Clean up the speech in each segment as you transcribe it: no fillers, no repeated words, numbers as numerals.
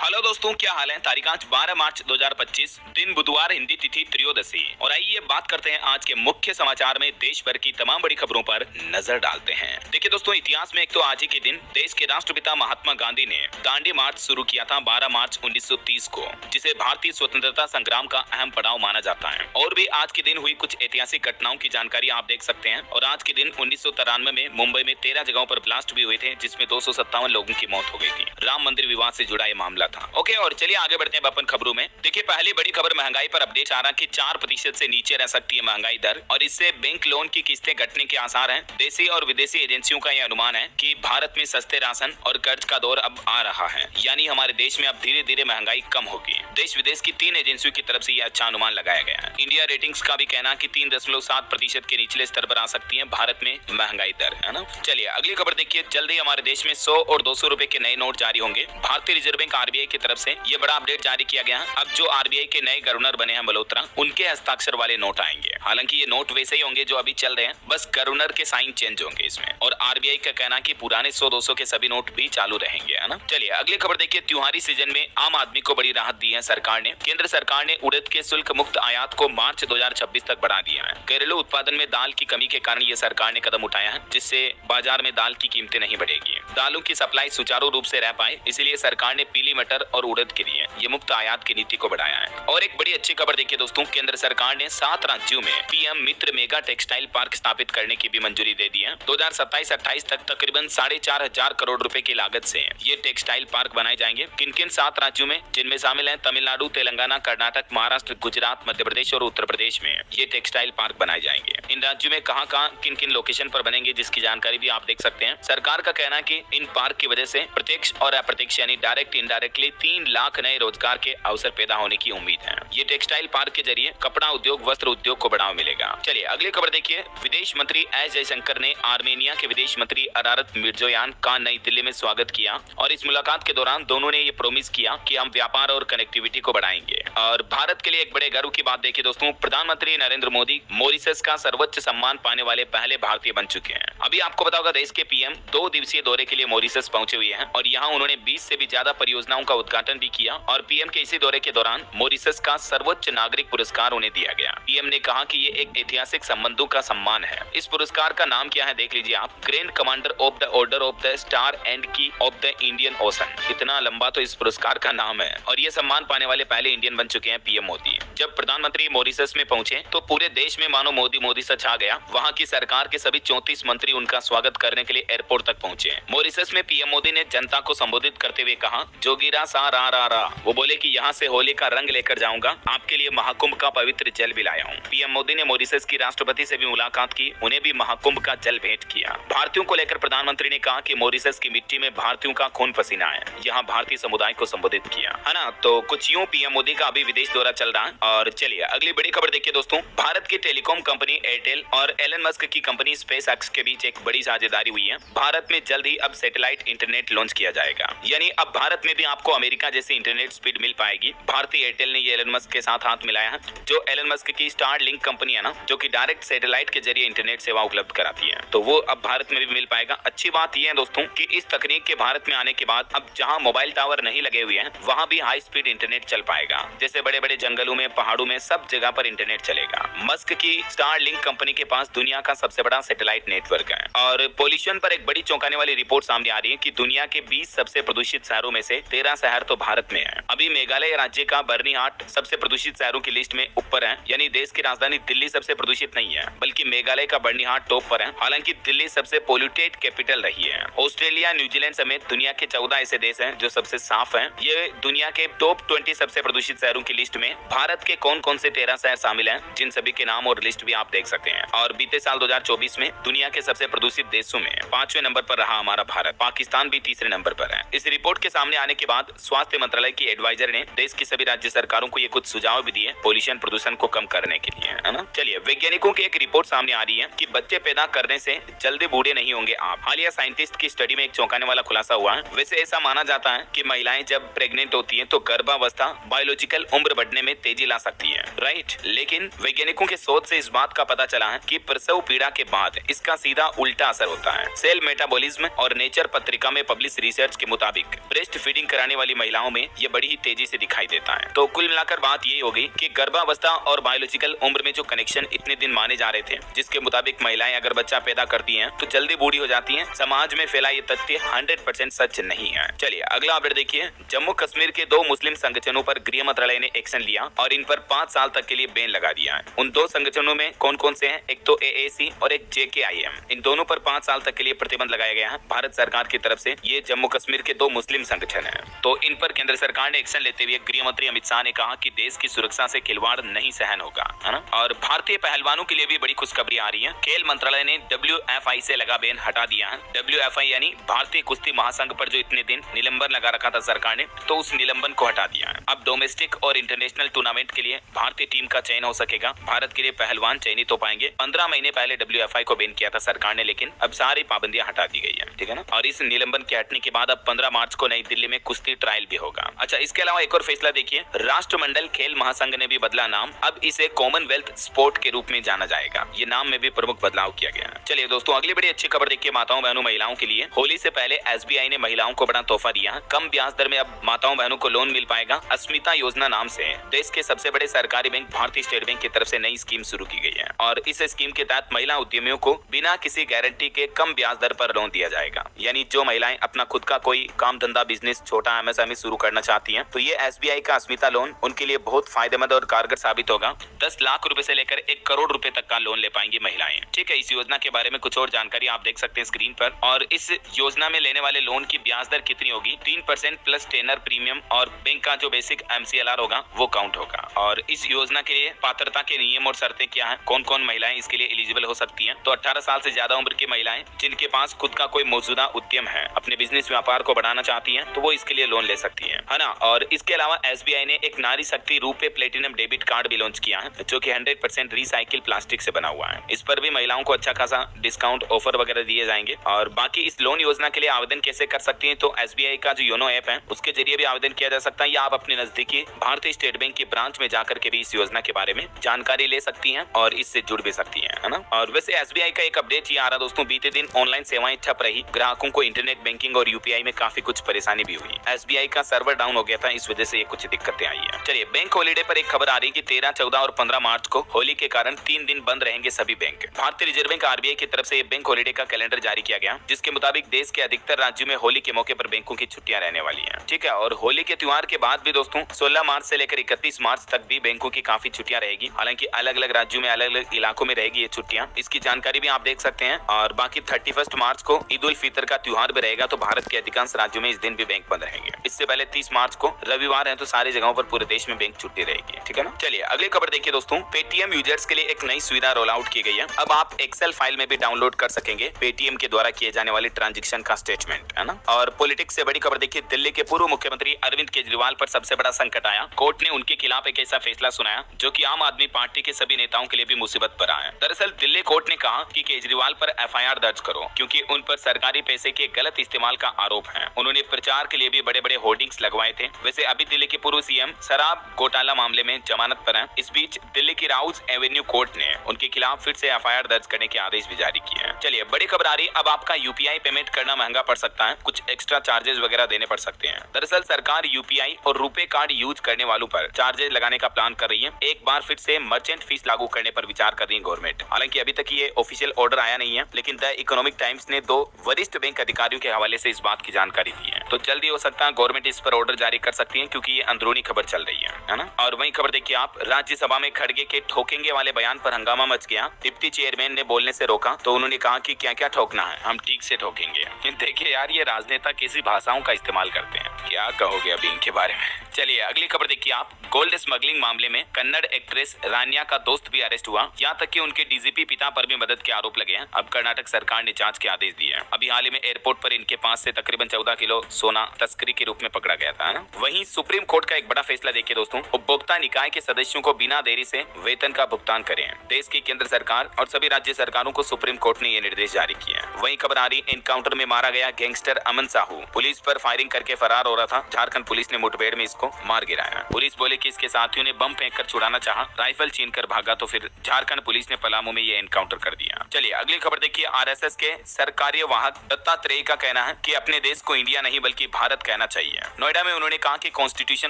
Hello दोस्तों, क्या हाल है। तारीख आज 12 मार्च 2025, दिन बुधवार, हिंदी तिथि त्रयोदशी। और आइए बात करते हैं आज के मुख्य समाचार में देश भर की तमाम बड़ी खबरों पर नजर डालते हैं। देखिए दोस्तों, इतिहास में एक तो आज ही के दिन देश के राष्ट्रपिता महात्मा गांधी ने दांडी मार्च शुरू किया था 12 मार्च 1930 को, जिसे भारतीय स्वतंत्रता संग्राम का अहम पड़ाव माना जाता है। और भी आज के दिन हुई कुछ ऐतिहासिक घटनाओं की जानकारी आप देख सकते हैं। और आज के दिन 1993 में मुंबई में 13 जगहों पर ब्लास्ट भी हुए थे, जिसमें 257 लोगों की मौत हो गई थी। राम मंदिर विवाद से जुड़ा ये मामला था। ओके, और चलिए आगे बढ़ते हैं अपन खबरों में। देखिए, पहली बड़ी खबर महंगाई पर अपडेट आ रहा कि 4% से नीचे रह सकती है महंगाई दर, और इससे बैंक लोन की किस्तें घटने के आसार हैं। देशी और विदेशी एजेंसियों का यह अनुमान है कि भारत में सस्ते राशन और कर्ज का दौर अब आ रहा है, यानी हमारे देश में अब धीरे धीरे महंगाई कम होगी। देश विदेश की 3 एजेंसियों की तरफ से यह अच्छा अनुमान लगाया गया है। इंडिया रेटिंग्स का भी कहना कि 3.7% के निचले स्तर पर आ सकती है भारत में महंगाई दर, है ना। चलिए अगली खबर देखिए। जल्दी हमारे देश में 100 और 200 रुपए के नए नोट जारी होंगे। भारतीय रिजर्व बैंक आरबीआई की तरफ से ये बड़ा अपडेट जारी किया गया है। अब जो आरबीआई के नए गवर्नर बने हैं मल्होत्रा, उनके हस्ताक्षर वाले नोट आएंगे। हालांकि ये नोट वैसे ही होंगे जो अभी चल रहे हैं, बस गवर्नर के साइन चेंज होंगे इसमें। और आरबीआई का कहना कि पुराने 100-200 के सभी नोट भी चालू रहेंगे, है ना। चलिए अगली खबर देखिए। त्योहारी सीजन में आम आदमी को बड़ी राहत दी है सरकार ने। केंद्र सरकार ने उड़द के शुल्क मुक्त आयात को मार्च 2026 तक बढ़ा दिया है। घरेलू उत्पादन में दाल की कमी के कारण ये सरकार ने कदम उठाया है, जिससे बाजार में दाल की कीमतें नहीं बढ़ेगी। दालों की सप्लाई सुचारू रूप से रह पाए, इसलिए सरकार ने पीली मटर और उड़द के लिए ये मुक्त आयात की नीति को बढ़ाया है। और एक बड़ी अच्छी खबर देखिए दोस्तों, केंद्र सरकार ने 7 राज्यों में पीएम मित्र मेगा टेक्सटाइल पार्क स्थापित करने की भी मंजूरी दे दी है। 2027-28 तक तकरीबन 4,500 करोड़ रुपए की लागत से ये टेक्सटाइल पार्क बनाए जाएंगे। किन-किन 7 राज्यों में, जिनमें शामिल हैं तमिलनाडु, तेलंगाना, कर्नाटक, महाराष्ट्र, गुजरात, मध्य प्रदेश और उत्तर प्रदेश में ये टेक्सटाइल पार्क बनाए जाएंगे। इन राज्यों में कहां-कहां, किन-किन लोकेशन पर बनेंगे, जिसकी जानकारी भी आप देख सकते हैं। सरकार का कहना है कि इन पार्क की वजह से प्रत्यक्ष और अप्रत्यक्ष यानी डायरेक्ट इनडायरेक्टली 3 लाख नए रोजगार के अवसर पैदा होने की उम्मीद है। ये टेक्सटाइल पार्क के जरिए कपड़ा उद्योग, वस्त्र उद्योग को बढ़ावा मिलेगा। चलिए अगली खबर देखिए। विदेश मंत्री एस जयशंकर ने आर्मेनिया के विदेश मंत्री अरारत मिर्जोयान का नई दिल्ली में स्वागत किया। और इस मुलाकात के दौरान दोनों ने ये प्रॉमिस किया कि हम व्यापार और कनेक्टिविटी को बढ़ाएंगे। और भारत के लिए एक बड़े गर्व की बात देखिए दोस्तों, प्रधानमंत्री नरेंद्र मोदी मॉरिशस का सर्वोच्च सम्मान पाने वाले पहले भारतीय बन चुके हैं। अभी आपको पता होगा, देश के पीएम 2 दिवसीय दौरे के लिए मॉरिशस पहुंचे हुए हैं और यहाँ उन्होंने 20 से भी ज्यादा परियोजनाओं का उद्घाटन भी किया। और पीएम के इसी दौरे के दौरान मॉरिशस का सर्वोच्च नागरिक पुरस्कार उन्हें दिया गया। पीएम ने कहा कि ये एक ऐतिहासिक संबंधों का सम्मान है। इस पुरस्कार का नाम क्या है देख लीजिए आप, grand commander of the order of the star and की ऑफ द इंडियन ओशन। इतना लंबा तो इस पुरस्कार का नाम है। और ये सम्मान पाने वाले पहले इंडियन बन चुके हैं पीएम मोदी। जब प्रधानमंत्री मॉरिशस में पहुंचे तो पूरे देश में मानो मोदी मोदी सा छा गया। वहाँ की सरकार के सभी 34 मंत्री उनका स्वागत करने के लिए एयरपोर्ट तक पहुंचे। मॉरिशस में पीएम मोदी ने जनता को संबोधित करते हुए कहा, जोगिरा सा रा रा रा। वो बोले कि यहाँ से होली का रंग लेकर जाऊंगा, आपके लिए महाकुंभ का पवित्र जल भी लाया हूँ। पीएम मोदी ने मॉरिशस की राष्ट्रपति से भी मुलाकात की, उन्हें भी महाकुंभ का जल भेंट किया। भारतीयों को लेकर प्रधानमंत्री ने कहा कि मॉरिशस की मिट्टी में भारतीयों का खून पसीना है। यहाँ भारतीय समुदाय को संबोधित किया, है ना। तो कुछ यूं पीएम मोदी का अभी विदेश दौरा चल रहा है। और चलिए अगली बड़ी खबर देखिए दोस्तों। भारत की टेलीकॉम कंपनी एयरटेल और एलन मस्क की कंपनी स्पेस एक्स के बीच एक बड़ी साझेदारी हुई है। भारत में जल्द ही अब सैटेलाइट इंटरनेट लॉन्च किया जाएगा, यानी अब भारत में भी आपको अमेरिका जैसी इंटरनेट स्पीड मिल पाएगी। भारतीय एयरटेल ने ये एलन मस्क के साथ हाथ मिलाया है, जो एलन मस्क की स्टार लिंक कंपनी है ना, जो कि डायरेक्ट सैटेलाइट के जरिए इंटरनेट सेवा उपलब्ध कराती है। तो वो अब भारत में भी मिल पाएगा। अच्छी बात यह है दोस्तों कि इस तकनीक के भारत में आने के बाद अब जहां मोबाइल टावर नहीं लगे हुए हैं, वहां भी हाई स्पीड इंटरनेट चल पाएगा। जैसे बड़े बड़े जंगलों में, पहाड़ों में, सब जगह पर इंटरनेट चलेगा। मस्क की स्टार लिंक कंपनी के पास दुनिया का सबसे बड़ा सैटेलाइट नेटवर्क है। और पोल्यूशन पर एक बड़ी चौंकाने वाली रिपोर्ट सामने आ रही है कि दुनिया के 20 सबसे प्रदूषित शहरों में से 13 शहर तो भारत में है। अभी मेघालय राज्य का बर्नीहाट सबसे प्रदूषित शहरों की लिस्ट में ऊपर है, यानी देश की राजधानी दिल्ली सबसे प्रदूषित नहीं है, बल्कि मेघालय का बर्नीहाट टॉप पर है। हालांकि दिल्ली सबसे पोल्यूटेड कैपिटल रही है। ऑस्ट्रेलिया, न्यूजीलैंड समेत दुनिया के 14 ऐसे देश हैं जो सबसे साफ हैं। ये दुनिया के टॉप 20 सबसे प्रदूषित शहरों की लिस्ट में भारत के कौन-कौन से 13 शहर शामिल हैं, जिन सभी के नाम और लिस्ट भी आप देख सकते हैं। और बीते साल 2024 में दुनिया के सबसे प्रदूषित देशों में 5वें नंबर पर रहा हमारा भारत। पाकिस्तान भी तीसरे नंबर पर है। इस रिपोर्ट के सामने आने के बाद स्वास्थ्य मंत्रालय की एडवाइजर ने देश की सभी राज्य सरकारों को ये कुछ सुझाव भी दिए पोल्यूशन प्रदूषण को कम करने के लिए, है ना। चलिए वैज्ञानिकों की एक रिपोर्ट सामने आ रही है कि बच्चे पैदा करने से जल्दी बूढ़े नहीं होंगे आप। हालिया साइंटिस्ट की स्टडी में एक चौंकाने वाला खुलासा हुआ है। वैसे ऐसा माना जाता है कि महिलाएं जब प्रेग्नेंट होती हैं तो गर्भावस्था बायोलॉजिकल उम्र बढ़ने में तेजी ला सकती है, राइट। लेकिन वैज्ञानिकों के शोध से इस बात का पता चला है कि प्रसव पीड़ा के बाद इसका सीधा उल्टा असर होता है। सेल मेटाबॉलिज्म और नेचर पत्रिका में पब्लिश रिसर्च के मुताबिक ब्रेस्ट फीडिंग कराने आने वाली महिलाओं में ये बड़ी ही तेजी से दिखाई देता है। तो कुल मिलाकर बात ये हो गई कि गर्भावस्था और बायोलॉजिकल उम्र में जो कनेक्शन इतने दिन माने जा रहे थे, जिसके मुताबिक महिलाएं अगर बच्चा पैदा करती हैं तो जल्दी बूढ़ी हो जाती हैं, समाज में फैला ये तथ्य 100% सच नहीं है। चलिए अगला अपडेट देखिए। जम्मू कश्मीर के 2 मुस्लिम संगठनों पर गृह मंत्रालय ने एक्शन लिया और इन पर 5 साल तक के लिए बैन लगा दिया है। उन 2 संगठनों में कौन कौन से हैं? एक तो AAC और एक JKIM। इन दोनों पर 5 साल तक के लिए प्रतिबंध लगाया गया है भारत सरकार की तरफ से। ये जम्मू कश्मीर के 2 मुस्लिम संगठन हैं, तो इन पर केंद्र सरकार ने एक्शन लेते हुए गृह मंत्री अमित शाह ने कहा कि देश की सुरक्षा से खिलवाड़ नहीं सहन होगा, है ना। और भारतीय पहलवानों के लिए भी बड़ी खुशखबरी आ रही है। खेल मंत्रालय ने WFI से लगा बैन हटा दिया है। WFI यानी भारतीय कुश्ती महासंघ पर जो इतने दिन निलंबन लगा रखा था सरकार ने, तो उस निलंबन को हटा दिया है। अब डोमेस्टिक और इंटरनेशनल टूर्नामेंट के लिए भारतीय टीम का चयन हो सकेगा। भारत के लिए पहलवान चयनित हो पाएंगे। 15 महीने पहले WFI को बैन किया था सरकार ने, लेकिन अब सारी पाबंदियां हटा दी गई है, ठीक है ना। और इस निलंबन के हटने के बाद अब 15 मार्च को नई दिल्ली में कुश्ती ट्रायल भी होगा। अच्छा, इसके अलावा एक और फैसला देखिए। राष्ट्रमंडल खेल महासंघ ने भी बदला नाम, अब इसे कॉमनवेल्थ स्पोर्ट के रूप में जाना जाएगा। ये नाम में भी प्रमुख बदलाव किया गया है। चलिए दोस्तों, अगली बड़ी अच्छी खबर देखिए माताओं बहनों महिलाओं के लिए। होली से पहले SBI ने महिलाओं को बड़ा तोहफा दिया। कम ब्याज दर में अब माताओं बहनों को लोन मिल पाएगा। अस्मिता योजना नाम से देश के सबसे बड़े सरकारी बैंक भारतीय स्टेट बैंक की तरफ से नई स्कीम शुरू की गई है और इस स्कीम के तहत महिला उद्यमियों को बिना किसी गारंटी के कम ब्याज दर पर लोन दिया जाएगा। यानी जो महिलाएं अपना खुद का कोई काम धंधा बिजनेस छोटा MSME शुरू करना चाहती हैं, तो ये SBI का अस्मिता लोन उनके लिए बहुत फायदेमंद और कारगर साबित होगा। 10 लाख रुपए से लेकर 1 करोड़ रुपए तक का लोन ले पाएंगी महिलाएं, ठीक है। इस योजना के बारे में कुछ और जानकारी आप देख सकते हैं स्क्रीन पर। और इस योजना में लेने वाले लोन की ब्याज दर कितनी होगी? 3% प्लस टेनर प्रीमियम और बैंक का जो बेसिक MCLR होगा वो काउंट होगा। और इस योजना के लिए पात्रता के नियम और शर्तें क्या है, कौन कौन महिलाएं इसके लिए एलिजिबल हो सकती हैं? तो 18 साल से ज्यादा उम्र की महिलाएं जिनके पास खुद का कोई मौजूदा उद्यम है, अपने बिजनेस व्यापार को बढ़ाना चाहती हैं, तो वो इसके लिए लोन ले सकती हैं, है ना। और इसके अलावा SBI ने एक नारी शक्ति रूपे प्लेटिनम डेबिट कार्ड भी लॉन्च किया है, जो कि 100% रिसाइकिल प्लास्टिक से बना हुआ है। इस पर भी महिलाओं को अच्छा खासा डिस्काउंट ऑफर वगैरह दिए जाएंगे। और बाकी इस लोन योजना के लिए आवेदन कैसे कर सकती हैं? तो SBI का जो योनो ऐप है उसके जरिए भी आवेदन किया जा सकता है, या आप अपने नजदीकी भारतीय स्टेट बैंक की ब्रांच में जाकर के भी इस योजना के बारे में जानकारी ले सकती हैं और इससे जुड़ भी सकती हैं, है ना। और वैसे SBI का एक अपडेट ये आ रहा दोस्तों, बीते दिन ऑनलाइन सेवाएं ठप रही, ग्राहकों को इंटरनेट बैंकिंग और UPI में काफी कुछ परेशानी भी हुई। SBI का सर्वर डाउन हो गया था, इस वजह से ये कुछ दिक्कतें आई है। चलिए, बैंक हॉलीडे पर एक खबर आ रही कि 13, 14 और 15 मार्च को होली के कारण 3 दिन बंद रहेंगे सभी बैंक। भारतीय रिजर्व बैंक RBI की तरफ से बैंक हॉलीडे का कैलेंडर जारी किया गया, जिसके मुताबिक देश के अधिकतर राज्यों में होली के मौके पर बैंकों की छुट्टियां रहने वाली हैं, ठीक है। और होली के त्योहार के बाद भी दोस्तों 16 मार्च से लेकर 31 मार्च तक भी बैंकों की काफी छुट्टियां रहेगी। हालांकि अलग अलग राज्यों में अलग अलग इलाकों में रहेगी ये छुट्टियां, इसकी जानकारी भी आप देख सकते हैं। और बाकी 31 मार्च को ईद उल फितर का त्योहार भी रहेगा, तो भारत के अधिकांश राज्यों में इस दिन भी बैंक बंद रहेंगे। इससे पहले 30 मार्च को रविवार है, तो सारी जगहों पर पूरे देश में बैंक छुट्टी रहेगी, ठीक है ना। चलिए अगली खबर देखिए दोस्तों। पेटीएम यूजर्स के लिए एक नई सुविधा रोल आउट की गई है। अब आप एक्सेल फाइल में भी डाउनलोड कर सकेंगे पेटीएम के द्वारा किए जाने वाले ट्रांजेक्शन का स्टेटमेंट, है ना। और पॉलिटिक्स से बड़ी खबर देखिए। दिल्ली के पूर्व मुख्यमंत्री अरविंद केजरीवाल पर सबसे बड़ा संकट आया। कोर्ट ने उनके खिलाफ एक ऐसा फैसला सुनाया जो कि आम आदमी पार्टी के सभी नेताओं के लिए भी मुसीबत पर आया है। दरअसल दिल्ली कोर्ट ने कहा कि केजरीवाल पर FIR दर्ज करो, क्योंकि उन पर सरकारी पैसे के गलत इस्तेमाल का आरोप है। उन्होंने प्रचार के लिए भी बड़े बड़े होर्डिंग्स लगवाए थे। वैसे अभी दिल्ली के पूर्व CM शराब घोटाला मामले में जमानत पर हैं। इस बीच दिल्ली की राउज एवेन्यू कोर्ट ने उनके खिलाफ फिर से FIR दर्ज करने के आदेश भी जारी किए हैं। चलिए बड़ी खबर आ रही, अब आपका UPI पेमेंट करना महंगा पड़ सकता है, कुछ एक्स्ट्रा चार्जेस वगैरह देने पड़ सकते हैं। दरअसल सरकार UPI और रुपे कार्ड यूज करने वालों पर चार्जेस लगाने का प्लान कर रही है। एक बार फिर से मर्चेंट फीस लागू करने पर विचार कर रही है गवर्नमेंट। हालांकि अभी तक ये ऑफिशियल ऑर्डर आया नहीं है, लेकिन द इकोनॉमिक टाइम्स ने 2 वरिष्ठ बैंक अधिकारियों के हवाले से इस बात की जानकारी दी है। तो जल्दी हो सकता है गवर्नमेंट इस पर ऑर्डर जारी कर सकती है, क्योंकि ये अंदरूनी खबर चल रही है ना। और वही खबर देखिए आप, राज्यसभा में खड़गे के ठोकेंगे वाले बयान पर हंगामा मच गया। डिप्टी चेयरमैन ने बोलने से रोका, तो उन्होंने कहा कि क्या क्या ठोकना है, हम ठीक से ठोकेंगे। देखिए यार, ये राजनेता कैसी भाषाओं का इस्तेमाल करते हैं, क्या कहोगे अभी इनके बारे में। चलिए अगली खबर देखिए आप। गोल्ड स्मगलिंग मामले में कन्नड़ एक्ट्रेस रान्या का दोस्त भी अरेस्ट हुआ, यहाँ तक कि उनके DGP पिता पर भी मदद के आरोप लगे हैं। अब कर्नाटक सरकार ने जांच के आदेश दिए हैं। अभी हाल ही में एयरपोर्ट पर इनके पास से तकरीबन 14 किलो सोना तस्करी के रूप में पकड़ा गया था, ना। वहीं सुप्रीम कोर्ट का एक बड़ा फैसला देखिए दोस्तों। उपभोक्ता निकाय के सदस्यों को बिना देरी से वेतन का भुगतान करें। देश की केंद्र सरकार और सभी राज्य सरकारों को सुप्रीम कोर्ट ने ये निर्देश जारी किए हैं। वहीं खबर आ रही, एनकाउंटर में मारा गया गैंगस्टर अमन साहू पुलिस पर फायरिंग करके फरार हो रहा था। झारखंड पुलिस ने मुठभेड़ में इसको मार गिराया। पुलिस बोले कि इसके साथियों ने बम फेंक कर छुड़ाना चाहा, राइफल छीनकर भागा, तो फिर झारखंड पुलिस ने पलामू में ये एनकाउंटर कर दिया। चलिए अगली खबर देखिए। RSS के सरकारी वाहक दत्तात्रेय का कहना है कि अपने देश को इंडिया नहीं बल्कि भारत कहना जाना चाहिए। नोएडा में उन्होंने कहा कि कॉन्स्टिट्यूशन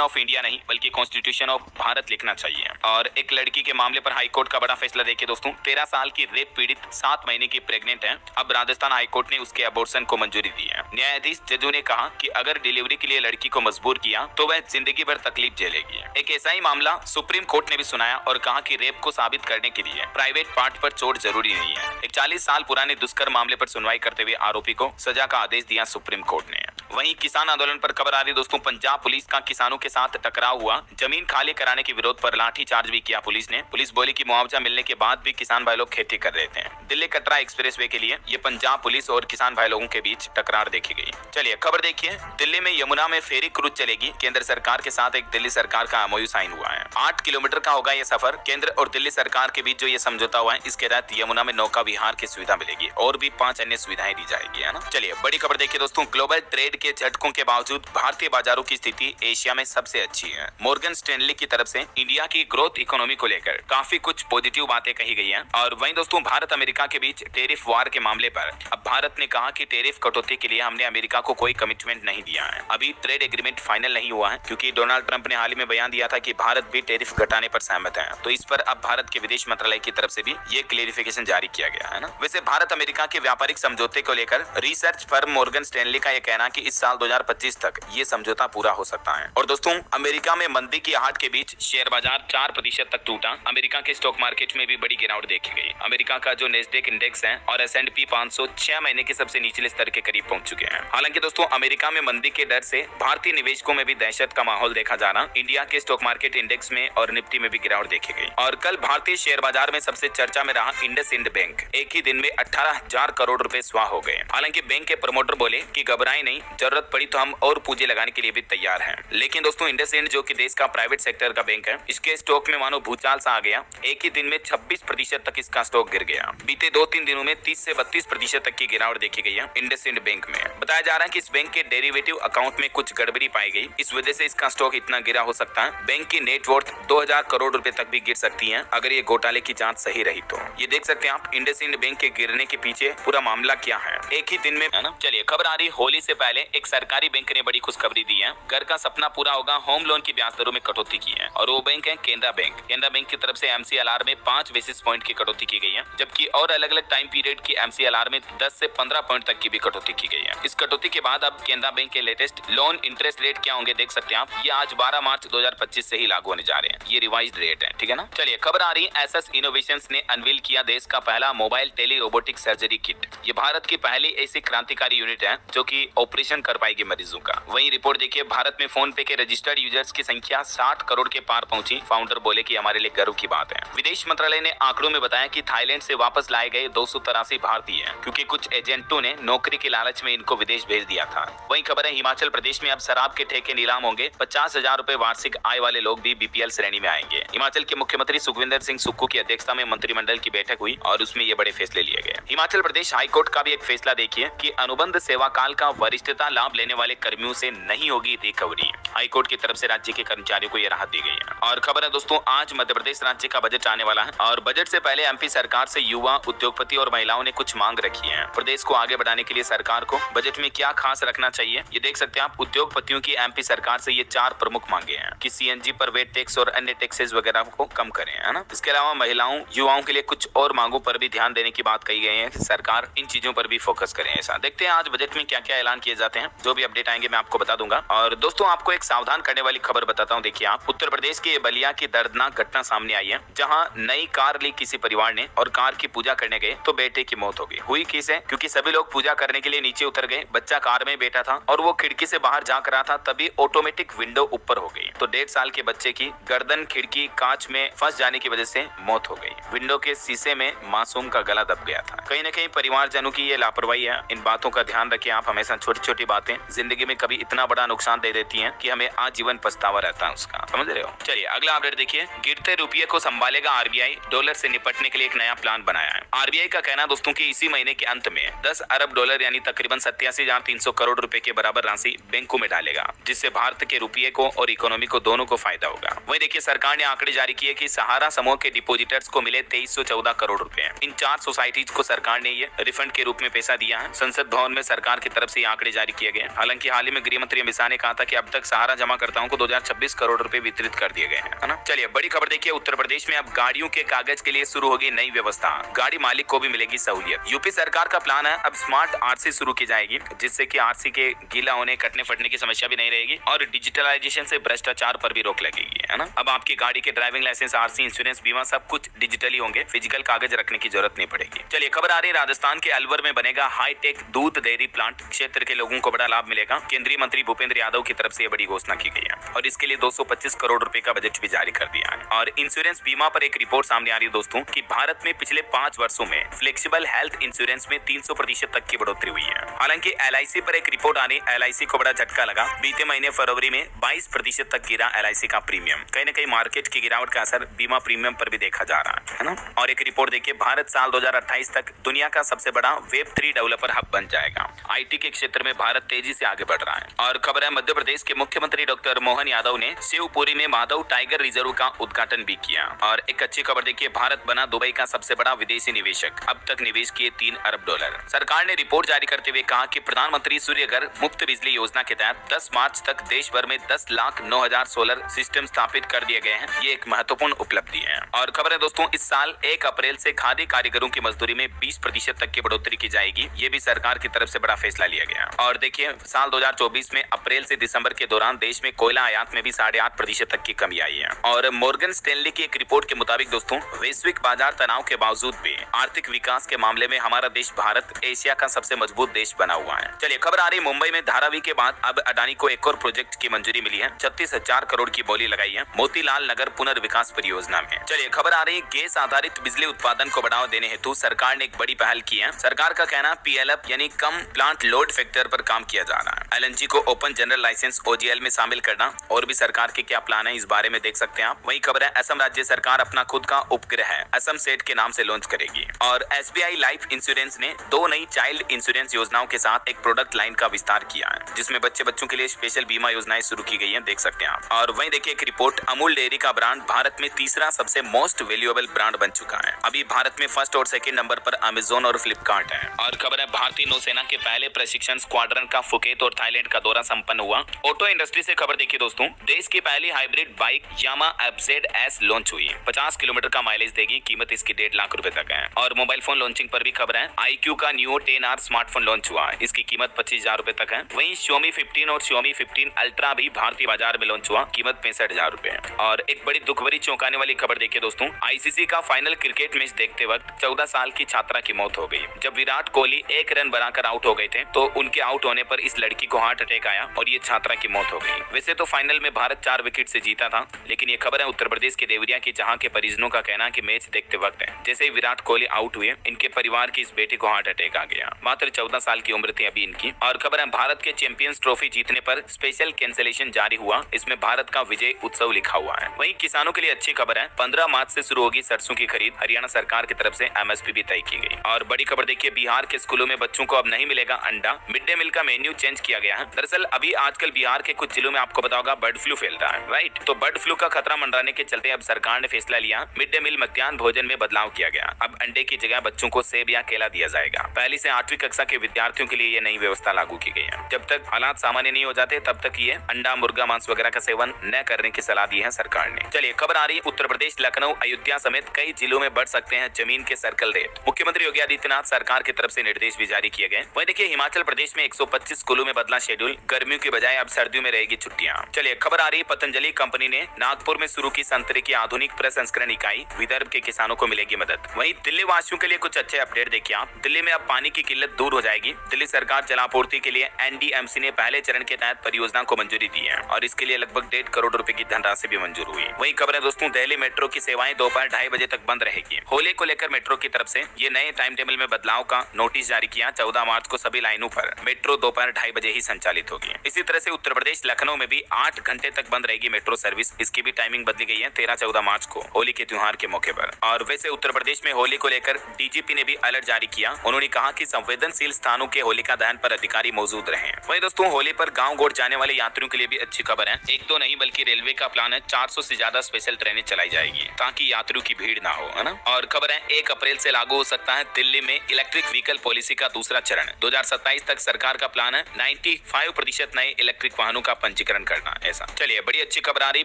ऑफ इंडिया नहीं बल्कि कॉन्स्टिट्यूशन ऑफ भारत लिखना चाहिए। और एक लड़की के मामले पर हाईकोर्ट का बड़ा फैसला देखिए दोस्तों, 13 साल की रेप पीड़ित 7 महीने की प्रेग्नेंट है। अब राजस्थान हाईकोर्ट ने उसके अबॉर्शन को मंजूरी दी है। न्यायाधीश जजू ने कहा कि अगर डिलीवरी के लिए लड़की को मजबूर किया तो वह जिंदगी भर तकलीफ झेलेगी। एक ऐसा ही मामला सुप्रीम कोर्ट ने भी सुनाया और कहा कि रेप को साबित करने के लिए प्राइवेट पार्ट पर चोट जरूरी नहीं है। एक 40 साल पुराने दुष्कर्म मामले पर सुनवाई करते हुए आरोपी को सजा का आदेश दिया सुप्रीम कोर्ट ने। वहीं किसान आंदोलन पर खबर आ रही दोस्तों, पंजाब पुलिस का किसानों के साथ टकराव हुआ। जमीन खाली कराने के विरोध पर लाठीचार्ज भी किया पुलिस ने। पुलिस बोली कि मुआवजा मिलने के बाद भी किसान भाई लोग खेती कर रहे थे। दिल्ली कटरा एक्सप्रेसवे के लिए ये पंजाब पुलिस और किसान भाई लोगों के बीच टकरार देखी गई। चलिए खबर देखिए, दिल्ली में यमुना में फेरी क्रूज चलेगी। केंद्र सरकार के साथ एक दिल्ली सरकार का एमओयू साइन हुआ है। 8 किलोमीटर का होगा ये सफर। केंद्र और दिल्ली सरकार के बीच जो ये समझौता हुआ है, इसके तहत यमुना में नौका विहार की सुविधा मिलेगी और भी 5 अन्य सुविधाएं दी जाएगी, है ना। चलिए बड़ी खबर देखिए दोस्तों, ग्लोबल ट्रेड के झटकों के बावजूद भारतीय बाजारों की स्थिति एशिया में सबसे अच्छी है। मॉर्गन स्टैनली की तरफ से इंडिया की ग्रोथ इकोनॉमी को लेकर काफी कुछ पॉजिटिव बातें कही गई हैं। और वहीं दोस्तों, भारत अमेरिका के बीच टेरिफ वार के मामले पर अब भारत ने कहा कि टेरिफ कटौती के लिए हमने अमेरिका को कोई कमिटमेंट नहीं दिया है। अभी ट्रेड एग्रीमेंट फाइनल नहीं हुआ है क्योंकि डोनाल्ड ट्रंप ने हाल ही में बयान दिया था कि भारत भी टेरिफ घटाने पर सहमत है। तो इस पर अब भारत के विदेश मंत्रालय की तरफ से भी ये क्लेरिफिकेशन जारी किया गया है ना। वैसे भारत अमेरिका के व्यापारिक समझौते को लेकर रिसर्च फर्म मॉर्गन स्टैनली का यह कहना कि इस साल 2025 तक ये समझौता पूरा हो सकता है। और दोस्तों, अमेरिका में मंदी की आहट के बीच शेयर बाजार 4% तक टूटा। अमेरिका के स्टॉक मार्केट में भी बड़ी गिरावट देखी गई। अमेरिका का जो नेस्डेक इंडेक्स है और S&P 500 6 महीने के सबसे निचले स्तर के करीब पहुंच चुके हैं। हालांकि दोस्तों, अमेरिका में मंदी के डर से भारतीय निवेशकों में भी दहशत का माहौल देखा जा रहा। इंडिया के स्टॉक मार्केट इंडेक्स में और निफ्टी में भी गिरावट देखी गई। और कल भारतीय शेयर बाजार में सबसे चर्चा में रहा इंडसइंड बैंक। एक ही दिन में 18,000 करोड़ रुपए स्वाह हो गए। हालांकि बैंक के प्रमोटर बोले कि घबराएं नहीं, जरूरत पड़ी तो हम और पूंजी लगाने के लिए भी तैयार हैं। लेकिन दोस्तों, इंडसइंड जो कि देश का प्राइवेट सेक्टर का बैंक है, इसके स्टॉक में मानो भूचाल सा आ गया। एक ही दिन में 26% तक इसका स्टॉक गिर गया। बीते 2-3 दिनों में 30 से 32% तक की गिरावट देखी गई है इंडसइंड बैंक में। बताया जा रहा है कि इस बैंक के डेरिवेटिव अकाउंट में कुछ गड़बड़ी पाई गई, इस वजह से इसका स्टॉक इतना गिरा हो सकता है। बैंक की नेटवर्थ 2000 करोड़ रुपए तक भी गिर सकती है अगर ये घोटाले की जांच सही रही तो। ये देख सकते हैं आप इंडसइंड बैंक के गिरने के पीछे पूरा मामला क्या है, एक ही दिन में, है ना। चलिए खबर आ रही, होली से पहले एक सरकारी बैंक ने बड़ी खुशखबरी दी है। घर का सपना पूरा होगा, होम लोन की ब्याज दरों में कटौती की है। और वो बैंक है केनरा बैंक। केनरा बैंक की तरफ से MCLR में 5 बेसिस पॉइंट की कटौती की गई है, जबकि और अलग अलग टाइम पीरियड की MCLR में 10 से 15 पॉइंट तक की भी कटौती की गई है। इस कटौती के बाद अब केनरा बैंक के लेटेस्ट लोन इंटरेस्ट रेट क्या होंगे देख सकते हैं आप। ये आज 12 मार्च 2025 से ही लागू होने जा रहे हैं। ये रिवाइज्ड रेट है, ठीक है ना। चलिए खबर आ रही है, SS इनोवेशंस ने अनवील किया देश का पहला mobile telerobotic surgery kit. ये भारत की पहली ऐसी क्रांतिकारी यूनिट है जो कि ऑपरेशन कर पाएगी मरीजों का। वहीं रिपोर्ट देखिए, भारत में फोन पे के रजिस्टर्ड यूजर्स की संख्या 60 करोड़ के पार पहुंची। फाउंडर बोले कि हमारे लिए गर्व की बात है। विदेश मंत्रालय ने आंकड़ों में बताया कि थाईलैंड से वापस लाए गए 283 भारतीय हैं, क्योंकि कुछ एजेंटों ने नौकरी के लालच में इनको विदेश भेज दिया था। वहीं खबर है, हिमाचल प्रदेश में अब शराब के ठेके नीलाम होंगे। 50,000 रुपए वार्षिक आय वाले लोग भी BPL श्रेणी में आएंगे। हिमाचल के मुख्यमंत्री सुखविंदर सिंह सुक्खू की अध्यक्षता में मंत्रिमंडल की बैठक हुई और उसमें ये बड़े फैसले लिए गए। हिमाचल प्रदेश हाईकोर्ट का भी एक फैसला देखिए कि अनुबंध सेवा काल का वरिष्ठता लाभ लेने वाले कर्मियों से नहीं होगी रिकवरी। हाईकोर्ट की तरफ से राज्य के कर्मचारियों को यह राहत दी गई है। और खबर है दोस्तों, आज मध्य प्रदेश राज्य का बजट आने वाला है और बजट से पहले MP सरकार से युवा, उद्योगपति और महिलाओं ने कुछ मांग रखी है। प्रदेश को आगे बढ़ाने के लिए सरकार को बजट में क्या खास रखना चाहिए, ये देख सकते हैं आप। उद्योगपतियों की MP सरकार से ये 4 प्रमुख मांगे हैं कि CNG पर वेट टैक्स और अन्य टैक्सेस वगैरह को कम करें, है ना। इसके अलावा महिलाओं, युवाओं के लिए कुछ और मांगों पर भी ध्यान देने की बात कही गई है कि सरकार इन चीजों पर भी फोकस करें। ऐसा देखते हैं आज बजट में क्या क्या ऐलान किए जाते हैं। जो भी अपडेट आएंगे मैं आपको बता दूंगा। और दोस्तों, आपको एक सावधान करने वाली खबर बताता हूँ। देखिए आप, उत्तर प्रदेश के बलिया की दर्दनाक घटना सामने आई है, जहाँ नई कार ली किसी परिवार ने और कार की पूजा करने गए तो बेटे की मौत हो गई। हुई किसे, क्योंकि सभी लोग पूजा करने के लिए नीचे उतर गए, बच्चा कार में बैठा था और वो खिड़की से बाहर झांक रहा था, तभी ऑटोमेटिक विंडो ऊपर हो गई। तो 1.5 साल के बच्चे की गर्दन खिड़की कांच में फंस जाने की वजह से मौत हो गई। विंडो के शीशे में मासूम का गला दब गया था। कहीं न कहीं परिवारजनों की ये लापरवाही है। इन बातों का ध्यान रखें आप हमेशा। छोटी छोटी बातें जिंदगी में कभी इतना बड़ा नुकसान दे देती हैं कि हमें आजीवन पछतावा रहता है उसका, समझ रहे हो। चलिए अगला अपडेट देखिए, गिरते रुपये को संभालेगा RBI, डॉलर से निपटने के लिए एक नया प्लान बनाया है। RBI का कहना दोस्तों कि इसी महीने के अंत में 10 अरब डॉलर यानी तकरीबन 87,300 करोड़ रुपए के बराबर राशि बैंकों में डालेगा, जिससे भारत के रुपये को और इकोनॉमी को दोनों को फायदा होगा। वहीं देखिए, सरकार ने आंकड़े जारी किए कि सहारा समूह के डिपोजिटर्स को मिले 2314 करोड़ रुपए। इन 4 सोसाइटीज को सरकार ने ये रिफंड के रूप में पैसा दिया है। संसद भवन में सरकार की तरफ से आंकड़े जारी किए गए। हालांकि हाल हाल ही में गृह मंत्री अमित शाह ने कहा था कि अब तक सहारा जमाकर्ताओं को 2026 करोड़ रुपए वितरित कर दिए गए हैं, है ना। चलिए बड़ी खबर देखिए, उत्तर प्रदेश में अब गाड़ियों के कागज के लिए शुरू होगी नई व्यवस्था, गाड़ी मालिक को भी मिलेगी सहूलियत। यूपी सरकार का प्लान है अब स्मार्ट आरसी शुरू की जाएगी, जिससे कि आरसी के गीला होने कटने फटने की समस्या भी नहीं रहेगी और डिजिटलाइजेशन से भ्रष्टाचार पर भी रोक लगेगी, है ना। अब आपकी गाड़ी के ड्राइविंग लाइसेंस, आरसी, इंश्योरेंस, बीमा सब कुछ डिजिटली होंगे, फिजिकल कागज रखने की जरूरत नहीं पड़ेगी। चलिए खबर आ रही है, राजस्थान के अलवर में बनेगा हाईटेक दूध डेयरी प्लांट, क्षेत्र के लोगों को बड़ा लाभ मिलेगा। केंद्रीय मंत्री भूपेंद्र यादव की तरफ से बड़ी घोषणा की गई है और इसके लिए 225 करोड़ रुपए का बजट भी जारी कर दिया है। और इंश्योरेंस बीमा पर एक रिपोर्ट सामने आ रही है दोस्तों कि भारत में पिछले 5 वर्षों में फ्लेक्सिबल हेल्थ इंश्योरेंस में 300% तक की बढ़ोतरी हुई है। हालांकि एलआईसी पर एक रिपोर्ट आने, एलआईसी को बड़ा झटका लगा। बीते महीने फरवरी में 22% तक गिरा एलआईसी का प्रीमियम। कहीं न कहीं मार्केट की गिरावट का असर बीमा प्रीमियम पर भी देखा जा रहा है ना। और एक रिपोर्ट देखिए, भारत साल 2028 तक दुनिया का सबसे बड़ा वेब 3 डेवलपर हब बन जाएगा। आईटी के क्षेत्र में भारत तेजी से आगे बढ़ रहा है। और खबर है, मध्य प्रदेश के मुख्यमंत्री डॉक्टर मोहन यादव ने शिवपुरी में माधव टाइगर रिजर्व का उद्घाटन भी किया। और एक अच्छी खबर देखिए, भारत बना दुबई का सबसे बड़ा विदेशी निवेशक, अब तक निवेश किए $3 अरब। सरकार ने रिपोर्ट जारी करते हुए कहा कि प्रधानमंत्री सूर्य घर मुफ्त बिजली योजना के तहत 10 मार्च तक देश भर में 10,09,000 सोलर सिस्टम स्थापित कर दिए गए हैं। ये एक महत्वपूर्ण उपलब्धि है। और खबर है दोस्तों, इस साल 1 अप्रैल से खादी कारीगरों की मजदूरी में 20% तक की बढ़ोतरी की जाएगी। ये भी सरकार की तरफ से बड़ा फैसला लिया गया। और देखिए, साल 2024 में अप्रैल से दिसंबर के दौरान देश में कोयला आयात में भी 8.5% तक की कमी आई है। और मॉर्गन स्टैनली की एक रिपोर्ट के मुताबिक दोस्तों, वैश्विक बाजार तनाव के बावजूद भी आर्थिक विकास के मामले में हमारा देश भारत एशिया का सबसे मजबूत देश बना हुआ है। चलिए खबर आ रही, मुंबई में धारावी के बाद अब अडानी को एक और प्रोजेक्ट की मंजूरी मिली है। 36,000 करोड़ की बोली लगाई है मोतीलाल नगर पुनर्विकास परियोजना में। चलिए खबर आ रही, गैस आधारित बिजली उत्पादन को बढ़ावा देने हेतु सरकार ने एक बड़ी पहल की है। सरकार का कहना PLF यानी कम प्लांट लोड फैक्टर पर काम किया जा रहा है। LNG को ओपन जनरल लाइसेंस OGL में शामिल करना और भी सरकार के क्या प्लान है, इस बारे में देख सकते हैं आप। वही खबर है, असम राज्य सरकार अपना खुद का उपग्रह है असम सेट के नाम से लॉन्च करेगी। और SBI लाइफ इंश्योरेंस ने 2 नई चाइल्ड इंश्योरेंस योजनाओं के साथ एक प्रोडक्ट लाइन का विस्तार किया है, जिसमें बच्चों के लिए स्पेशल बीमा योजनाएं शुरू की गई हैं, देख सकते हैं आप। और वहीं देखिए एक रिपोर्ट, अमूल डेयरी का ब्रांड भारत में तीसरा सबसे मोस्ट वैल्यूएबल ब्रांड बन चुका है। अभी भारत में फर्स्ट और सेकंड नंबर पर अमेजोन और फ्लिपकार्ट है। और खबर है, भारतीय नौसेना के पहले प्रशिक्षण स्क्वाड्रन का फुकेत और थाईलैंड का दौरा संपन्न हुआ। ऑटो इंडस्ट्री से खबर देखिए दोस्तों, देश की पहली हाइब्रिड बाइक यामा FZS लॉन्च हुई। 50 किलोमीटर का माइलेज देगी, कीमत इसकी 1.5 लाख रुपए तक है। और मोबाइल फोन लॉन्चिंग पर भी खबर है, iQOO का Neo 10R स्मार्टफोन लॉन्च हुआ है, इसकी कीमत 25,000 रुपए तक है। वहीं Xiaomi 15 और Xiaomi 15 Ultra भी भारतीय बाजार में लॉन्च हुआ, कीमत 65,000 रुपए। और एक बड़ी दुख भरी चौंकाने वाली खबर देखिए दोस्तों, ICC का फाइनल क्रिकेट मैच देखते वक्त 14 साल की छात्रा की मौत हो गई। जब विराट कोहली 1 रन बनाकर आउट हो गए थे तो उनके आउट होने पर इस लड़की को हार्ट अटैक आया और ये छात्रा की मौत हो गई। वैसे तो फाइनल में भारत 4 विकेट से जीता था, लेकिन ये खबर है उत्तर प्रदेश के देवरिया की, जहां के परिजनों का कहना कि मैच देखते वक्त जैसे ही विराट कोहली आउट हुए, इनके परिवार की इस बेटी को हार्ट अटैक आ गया। मात्र 14 साल की उम्र थी अभी इनकी। और खबर है, भारत के चैंपियंस ट्रॉफी जीतने पर स्पेशल कैंसिलेशन जारी हुआ, इसमें भारत का विजय उत्सव लिखा हुआ है। वहीं किसानों के लिए अच्छी खबर है, 15 मार्च से शुरू होगी सरसों की खरीद, हरियाणा सरकार की तरफ से MSP भी तय की गई। और बड़ी खबर देखिए, बिहार के स्कूलों में बच्चों को अब नहीं मिलेगा अंडा, मिड डे मील का मेन्यू चेंज किया गया है। दरअसल अभी आजकल बिहार के कुछ जिलों में आपको पता होगा बर्ड फ्लू फैल रहा है, राइट। तो बर्ड फ्लू का खतरा मंडराने के चलते अब सरकार ने फैसला लिया, मिड डे मील मध्याह्न भोजन में बदलाव किया गया। अब अंडे की जगह बच्चों को सेब या केला दिया जाएगा। पहली से 8वीं कक्षा के विद्यार्थियों के लिए ये नई व्यवस्था लागू की गई है। जब तक हालात सामान्य नहीं हो जाते तब तक ये अंडा, मुर्गा, मांस वगैरह का सेवन न करने की सलाह दी है सरकार ने। चलिए खबर आ रही है, उत्तर प्रदेश, लखनऊ, अयोध्या समेत कई जिलों में बढ़ सकते हैं जमीन के सर्कल रेट। मुख्यमंत्री योगी आदित्यनाथ सरकार की तरफ से निर्देश भी जारी किए गए। वहीं देखिए, हिमाचल प्रदेश में 125 स्कूलों में बदला शेड्यूल, गर्मियों की बजाय अब सर्दियों में रहेगी छुट्टियां। चलिए खबर आ रही है, पतंजलि कंपनी ने नागपुर में शुरू की संतरे की आधुनिक प्रसंस्करण इकाई, विदर्भ के किसानों को मिलेगी मदद। वहीं दिल्ली वासियों के लिए कुछ अच्छे अपडेट देखिए आप, दिल्ली में अब पानी की किल्लत दूर हो जाएगी। दिल्ली सरकार जलापूर्ति के लिए NDMC ने पहले चरण के तहत परियोजना को मंजूरी दी है और इसके लिए लगभग 1.5 करोड़ रुपए की धनराशि भी मंजूर हुई। वहीं खबर है दोस्तों, दिल्ली मेट्रो की सेवाएं दोपहर 2:30 बजे तक बंद रहेगी। होली को लेकर मेट्रो की तरफ से ये नए टाइम टेबल में बदलाव का नोटिस जारी किया। 14 मार्च को सभी लाइनों पर मेट्रो दोपहर 2:30 बजे ही संचालित होगी। इसी तरह से उत्तर प्रदेश लखनऊ में भी 8 घंटे तक बंद रहेगी मेट्रो सर्विस, इसकी भी टाइमिंग बदली गई है 13-14 मार्च को होली के त्योहार के मौके पर। और वैसे उत्तर प्रदेश में होली को लेकर DGP ने भी अलर्ट जारी किया। उन्होंने कहा कि संवेदनशील स्थानों के होलिका दहन पर अधिकारी मौजूद रहे। वहीं दोस्तों, होली पर गांव गोड़ जाने वाले यात्रियों के लिए भी अच्छी खबर है। एक दो नहीं बल्कि रेलवे का प्लान है, 400 से ज्यादा स्पेशल ट्रेनें चलाई जाएगी ताकि यात्रियों की भीड़ ना हो, है ना। और खबर है, 1 अप्रैल से लागू हो सकता है दिल्ली में इलेक्ट्रिक व्हीकल पॉलिसी का दूसरा चरण। 2027 तक सरकार का प्लान है 90 85% नए इलेक्ट्रिक वाहनों का पंजीकरण करना। ऐसा चलिए बड़ी अच्छी खबर आ रही,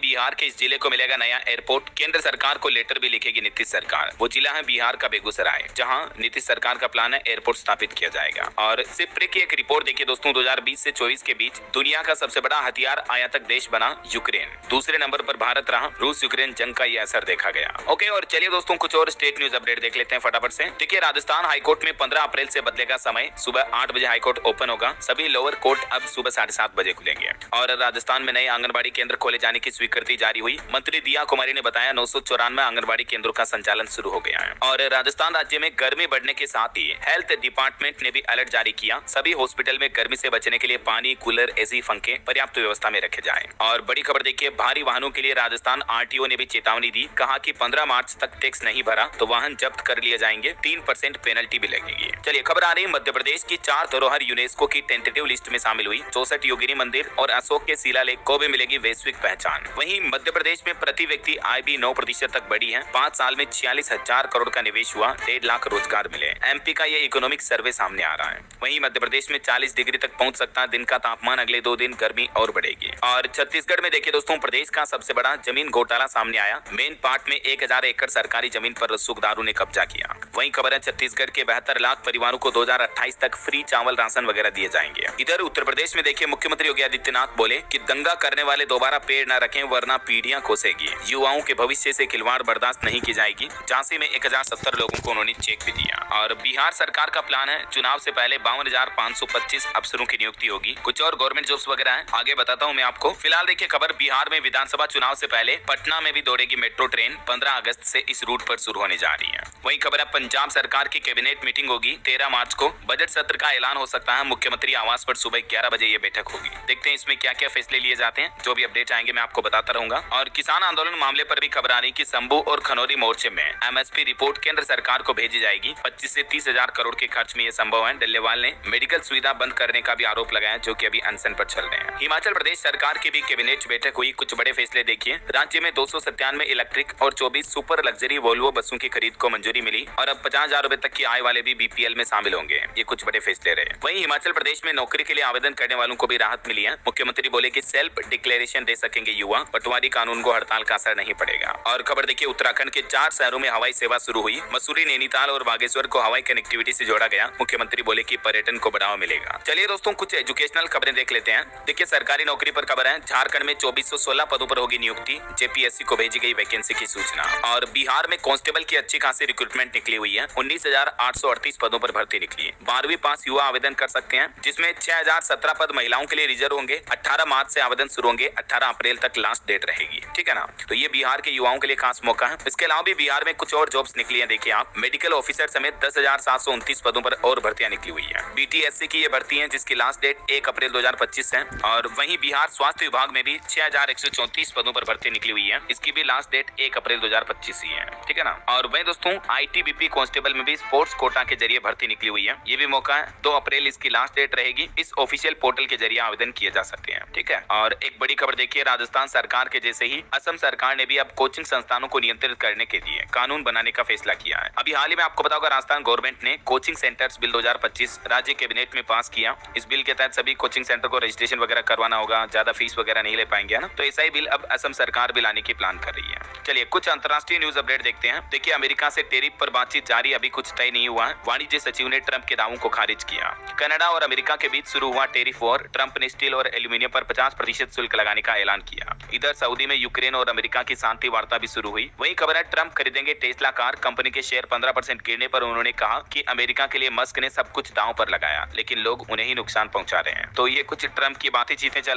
बिहार के इस जिले को मिलेगा नया एयरपोर्ट। केंद्र सरकार को लेटर भी लिखेगी नीतीश सरकार। वो जिला है बिहार का बेगूसराय, जहां नीतीश सरकार का प्लान है एयरपोर्ट स्थापित किया जाएगा। और सिप्रे की एक रिपोर्ट देखिए दोस्तों, 2020 से 24 के बीच दुनिया का सबसे बड़ा हथियार आयातक देश बना यूक्रेन। दूसरे नंबर पर भारत रहा। रूस यूक्रेन जंग का ये असर देखा गया। ओके, और चलिए दोस्तों कुछ और स्टेट न्यूज अपडेट देख लेते हैं फटाफट से। देखिए राजस्थान हाईकोर्ट में 15 अप्रैल से बदलेगा समय। सुबह 8 बजे हाईकोर्ट ओपन होगा। सभी लोअर कोर्ट अब सुबह 7:30 बजे खुलेंगे। और राजस्थान में नए आंगनबाड़ी केंद्र खोले जाने की स्वीकृति जारी हुई। मंत्री दिया कुमारी ने बताया 994 आंगनबाड़ी केंद्रों का संचालन शुरू हो गया है। और राजस्थान राज्य में गर्मी बढ़ने के साथ ही हेल्थ डिपार्टमेंट ने भी अलर्ट जारी किया। सभी हॉस्पिटल में गर्मी से बचने के लिए पानी, कूलर, एसी, पंखे पर्याप्त व्यवस्था में रखे जाएं। और बड़ी खबर देखिए, भारी वाहनों के लिए राजस्थान आरटीओ ने भी चेतावनी दी। कहा कि 15 मार्च तक टैक्स नहीं भरा तो वाहन जब्त कर लिए जाएंगे, 3% पेनल्टी भी लगेगी। चलिए खबर आ रही है, मध्य प्रदेश की 4 धरोहर यूनेस्को की टेंटेटिव लिस्ट में शामिल हुई। 64 योगिनी मंदिर और अशोक के शिलालेख को भी मिलेगी वैश्विक पहचान। वहीं मध्य प्रदेश में प्रति व्यक्ति आय भी 9% तक बढ़ी है। 5 साल में 46,000 करोड़ का निवेश हुआ, 1.5 लाख रोजगार मिले। एमपी का ये इकोनॉमिक सर्वे सामने आ रहा है। वहीं मध्य प्रदेश में 40 डिग्री तक पहुंच सकता है दिन का तापमान। अगले 2 दिन गर्मी और बढ़ेगी। और छत्तीसगढ़ में देखिए दोस्तों, प्रदेश का सबसे बड़ा जमीन घोटाला सामने आया। मेन पार्ट में 1000 एकड़ सरकारी जमीन पर रसूखदारों ने कब्जा किया। वहीं खबर है, छत्तीसगढ़ के 72 लाख परिवारों को 2028 तक फ्री चावल राशन वगैरह दिए जाएंगे। इधर उत्तर प्रदेश में देखिए, मुख्यमंत्री योगी आदित्यनाथ बोले कि दंगा करने वाले दोबारा पेड़ न रखें वरना पीढ़ियां कोसेगी। युवाओं के भविष्य से खिलवाड़ बर्दाश्त नहीं की जाएगी। झांसी में 1070 लोगों को उन्होंने चेक भी दिया। और बिहार सरकार का प्लान है, चुनाव से पहले 52,525 अफसरों की नियुक्ति होगी। कुछ और गवर्नमेंट जॉब्स वगैरह है, आगे बताता हूँ मैं आपको। फिलहाल देखिए खबर, बिहार में विधानसभा चुनाव से पहले पटना में भी दौड़ेगी मेट्रो ट्रेन। 15 अगस्त से इस रूट पर शुरू होने जा रही है। वहीं खबर है, पंजाब सरकार की कैबिनेट मीटिंग होगी 13 मार्च को। बजट सत्र का ऐलान हो सकता है। मुख्यमंत्री आवास पर सुबह 11 बजे ये बैठक होगी। देखते हैं इसमें क्या क्या फैसले लिए जाते हैं। जो भी अपडेट आएंगे मैं आपको बताता रहूंगा। और किसान आंदोलन मामले पर भी खबर आ रही कि शंभू और खनौरी मोर्चे में एमएसपी रिपोर्ट केंद्र सरकार को भेजी जाएगी। 25 से 30,000 करोड़ के खर्च में ये संभव है। डल्लेवाल ने मेडिकल सुविधा बंद करने का भी आरोप लगाया, जो कि अभी अनशन पर चल रहे हैं। हिमाचल प्रदेश सरकार की भी कैबिनेट बैठक हुई। कुछ बड़े फैसले देखिए। राज्य में 297 इलेक्ट्रिक और 24 सुपर लग्जरी वोल्वो बसों की खरीद को मंजूरी मिली। और अब 50,000 रुपए तक की आय वाले भी बीपीएल में शामिल होंगे। ये कुछ बड़े फैसले रहे। वहीं हिमाचल प्रदेश में नौकरी के लिए आवेदन करने वालों को भी राहत मिली है। मुख्यमंत्री बोले कि सेल्फ डिक्लेरेशन दे सकेंगे युवा। पटवारी कानून को हड़ताल का असर नहीं पड़ेगा। और खबर देखिए, उत्तराखंड के 4 शहरों में हवाई सेवा शुरू हुई। मसूरी, नैनीताल और बागेश्वर को हवाई कनेक्टिविटी से जोड़ा गया। मुख्यमंत्री बोले कि पर्यटन को बढ़ावा मिलेगा। चलिए दोस्तों कुछ एजुकेशनल खबरें देख लेते हैं। देखिए सरकारी नौकरी पर खबर है, झारखंड में 2416 पदों पर होगी नियुक्ति। जेपीएससी को भेजी गई वैकेंसी की सूचना। और बिहार में कांस्टेबल की अच्छी खासी रिक्रूटमेंट निकली हुई है। 19,838 पदों पर भर्ती निकली। 12वीं पास युवा आवेदन कर सकते हैं, जिसमें 6,017 पद महिलाओं के लिए रिजर्व होंगे। 18 मार्च से आवेदन शुरू होंगे। 18 अप्रैल तक लास्ट डेट रहेगी। ठीक है ना, तो ये बिहार के युवाओं के लिए खास मौका है। इसके अलावा भी बिहार में कुछ और जॉब्स निकली है। देखिए आप, मेडिकल ऑफिसर समेत 10,729 पदों पर और भर्तियां निकली हुई है। बीटीएससी की ये भर्ती है, जिसकी लास्ट डेट 1 अप्रैल 2025 है। और वहीं बिहार स्वास्थ्य विभाग में भी 6,134 पदों पर भर्ती निकली हुई है। इसकी भी लास्ट डेट 1 अप्रैल 2025 ही है। ठीक है ना। और वहीं दोस्तों आईटीबीपी कांस्टेबल में भी स्पोर्ट्स कोटा के जरिए भर्ती निकली हुई है। ये भी मौका है। 2 अप्रैल इसकी लास्ट डेट रहेगी। इस ऑफिशियल पोर्टल के जरिए आवेदन किए जा सकते हैं। ठीक है। और एक बड़ी खबर देखिए, राजस्थान सरकार के जैसे ही असम सरकार ने भी अब कोचिंग संस्थानों को नियंत्रित करने के लिए कानून बनाने का फैसला किया है। अभी हाल ही में आपको पता होगा, राजस्थान गवर्नमेंट ने कोचिंग सेंटर्स बिल 2025 राज्य कैबिनेट में पास किया। इस बिल के तहत सभी कोचिंग सेंटर को रजिस्ट्रेशन वगैरह करवाना होगा। ज्यादा फीस वगैरह नहीं ले पाएंगे, है ना। तो ऐसा ही बिल अब असम सरकार भी लाने की प्लान कर रही है। चलिए कुछ अंतर्राष्ट्रीय न्यूज अपडेट देखते हैं। देखिए अमेरिका से टैरिफ पर बातचीत जारी, अभी कुछ तय नहीं हुआ है। वाणिज्य सचिव ने ट्रंप के दावों को खारिज किया। कनाडा और अमेरिका के बीच शुरू हुआ टैरिफ वॉर। ट्रंप ने स्टील और एल्यूमिनियम पर 50% शुल्क लगाने का ऐलान किया। इधर सऊदी में यूक्रेन और अमेरिका की शांति वार्ता भी शुरू हुई। वहीं खबर है, ट्रंप खरीदेंगे टेस्ला कार। कंपनी के शेयर 15% गिरने पर उन्होंने कहा कि अमेरिका के लिए मस्क ने सब कुछ दांव पर लगाया, लेकिन लोग उन्हें ही नुकसान पहुंचा रहे हैं। तो ये कुछ ट्रंप की बातें चीतें चल